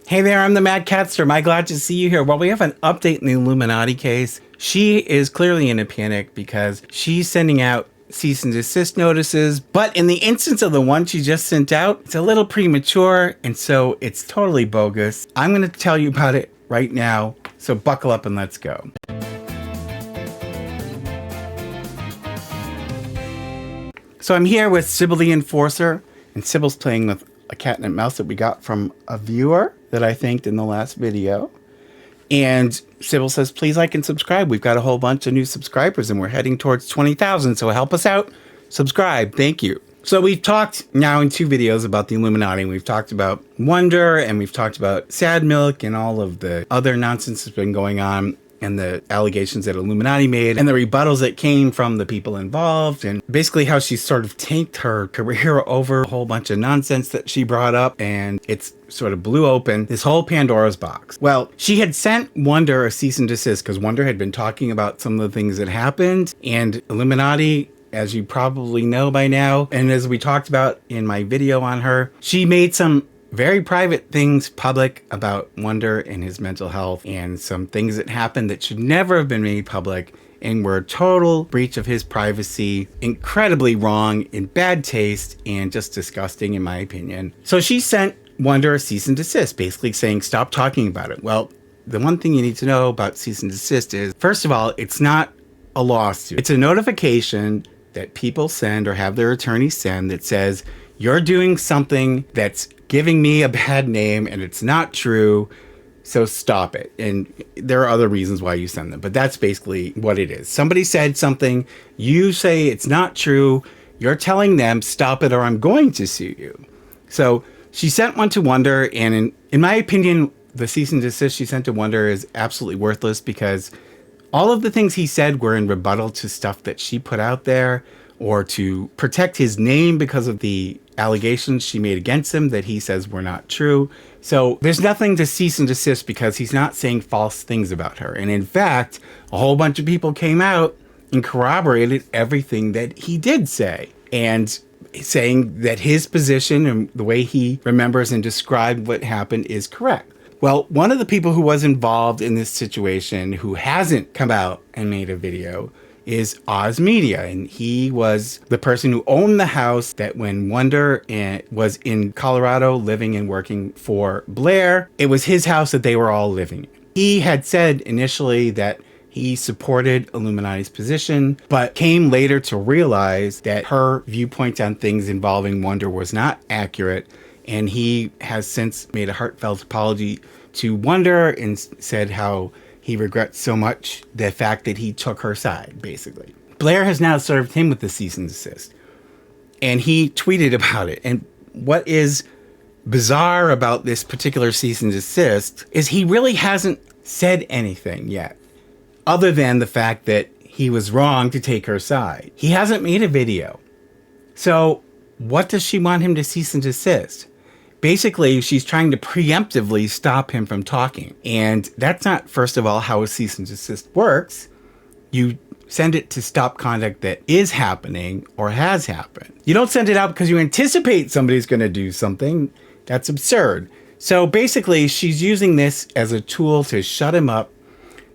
Hey there, I'm the MadCatster. Am I glad to see you here? Well, we have an update in the Illuminaughtii case. She is clearly in a panic because she's sending out cease and desist notices, but in the instance of the one she just sent out, it's a little premature, and so it's totally bogus. I'm going to tell you about it right now, so buckle up and let's go. So I'm here with Sybil the Enforcer, and Sybil's playing with a cat and mouse that we got from a viewer that I thanked in the last video. And Sybil says, please like and subscribe. We've got a whole bunch of new subscribers and we're heading towards 20,000. So help us out. Subscribe. Thank you. So we've talked now in 2 videos about the Illuminaughtii. We've talked about Wonder and we've talked about Sad Milk and all of the other nonsense that's been going on, and the allegations that Illuminaughtii made and the rebuttals that came from the people involved, and basically how she sort of tanked her career over a whole bunch of nonsense that she brought up, and it's sort of blew open this whole Pandora's box. Well, she had sent Wonder a cease and desist because Wonder had been talking about some of the things that happened, and Illuminaughtii, as you probably know by now, and as we talked about in my video on her, she made some very private things public about Wonder and his mental health, and some things that happened that should never have been made public and were a total breach of his privacy, incredibly wrong, in bad taste, and just disgusting in my opinion. So she sent Wonder a cease and desist, basically saying stop talking about it. Well, the one thing you need to know about cease and desist is, first of all, it's not a lawsuit. It's a notification that people send or have their attorney send that says you're doing something that's giving me a bad name and it's not true, so stop it. And there are other reasons why you send them, but that's basically what it is. Somebody said something, you say it's not true, you're telling them stop it or I'm going to sue you. So she sent one to Wonder, and in my opinion, the cease and desist she sent to Wonder is absolutely worthless because all of the things he said were in rebuttal to stuff that she put out there, or to protect his name because of the allegations she made against him that he says were not true. So there's nothing to cease and desist because he's not saying false things about her. And in fact, a whole bunch of people came out and corroborated everything that he did say, and saying that his position and the way he remembers and described what happened is correct. Well, one of the people who was involved in this situation who hasn't come out and made a video is Oz Media, and he was the person who owned the house that when Wonder was in Colorado living and working for Blair, it was his house that they were all living in. He had said initially that he supported Illuminauttii's position, but came later to realize that her viewpoint on things involving Wonder was not accurate, and he has since made a heartfelt apology to Wonder and said how he regrets so much the fact that he took her side, basically. Blair has now served him with the cease and desist, and he tweeted about it. And what is bizarre about this particular cease and desist is he really hasn't said anything yet, other than the fact that he was wrong to take her side. He hasn't made a video. So what does she want him to cease and desist? Basically, she's trying to preemptively stop him from talking. And that's not, first of all, how a cease and desist works. You send it to stop conduct that is happening or has happened. You don't send it out because you anticipate somebody's going to do something. That's absurd. So basically, she's using this as a tool to shut him up,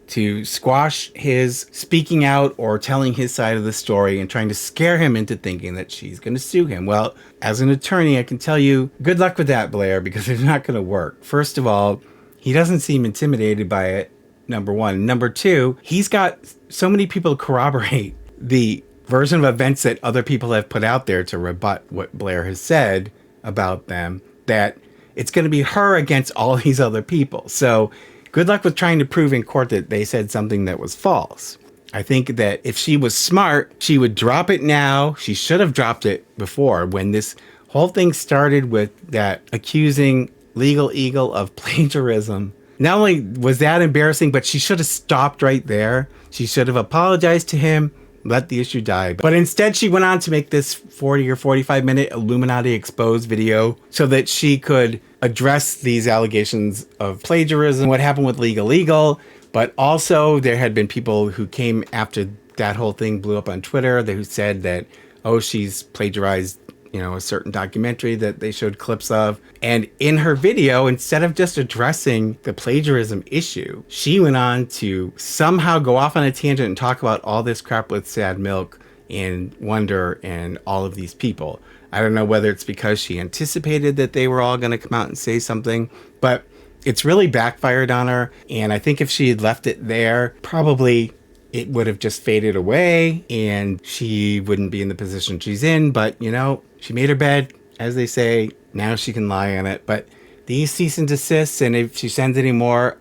to squash his speaking out or telling his side of the story, and trying to scare him into thinking that she's going to sue him. Well, as an attorney, I can tell you, good luck with that, Blair, because it's not going to work. First of all, he doesn't seem intimidated by it, number one. Number two, he's got so many people to corroborate the version of events that other people have put out there to rebut what Blair has said about them, that it's going to be her against all these other people. So good luck with trying to prove in court that they said something that was false. I think that if she was smart, she would drop it now. She should have dropped it before, when this whole thing started with that accusing Legal Eagle of plagiarism. Not only was that embarrassing, but she should have stopped right there. She should have apologized to him, let the issue die. But instead, she went on to make this 40 or 45 minute Illuminaughtii exposed video so that she could address these allegations of plagiarism, what happened with Legal Eagle. But also there had been people who came after that whole thing blew up on Twitter who said that, oh, she's plagiarized you know, a certain documentary that they showed clips of. And in her video, instead of just addressing the plagiarism issue, she went on to somehow go off on a tangent and talk about all this crap with Sad Milk and Wonder and all of these people. I don't know whether it's because she anticipated that they were all going to come out and say something, but it's really backfired on her. And I think if she had left it there, probably it would have just faded away and she wouldn't be in the position she's in. But, you know, she made her bed, as they say. Now she can lie on it. But these cease and desists, and if she sends any more,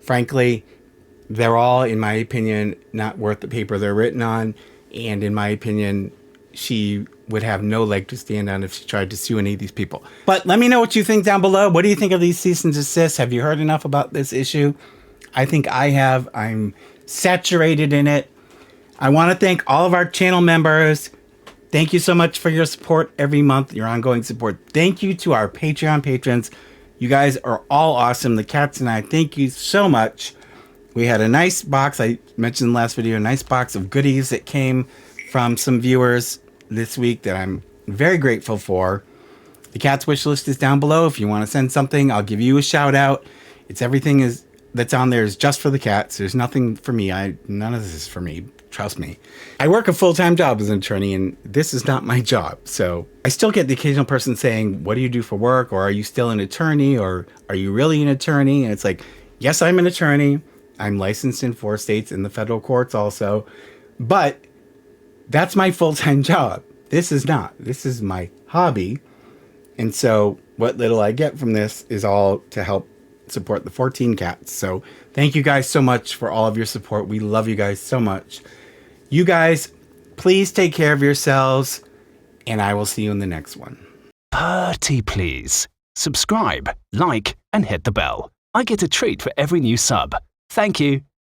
frankly, they're all, in my opinion, not worth the paper they're written on. And in my opinion, she would have no leg to stand on if she tried to sue any of these people. But let me know what you think down below. What do you think of these cease and desists? Have you heard enough about this issue? I think I have. I'm saturated in it. I want to thank all of our channel members. Thank you so much for your support every month, your ongoing support. Thank you to our Patreon patrons. You guys are all awesome. The cats and I, thank you so much. We had a nice box, I mentioned in the last video, a nice box of goodies that came from some viewers this week that I'm very grateful for. The cat's wish list is down below. If you want to send something, I'll give you a shout out. It's everything that's on there is just for the cats. There's nothing for me. None of this is for me. Trust me. I work a full-time job as an attorney, and this is not my job. So I still get the occasional person saying, what do you do for work? Or are you still an attorney? Or are you really an attorney? And it's like, yes, I'm an attorney. I'm licensed in 4 states in the federal courts also. But that's my full-time job. This is not. This is my hobby. And so what little I get from this is all to help support the 14 cats. So thank you guys so much for all of your support. We love you guys so much. You guys, please take care of yourselves, and I will see you in the next one. Pretty please. Subscribe, like, and hit the bell. I get a treat for every new sub. Thank you.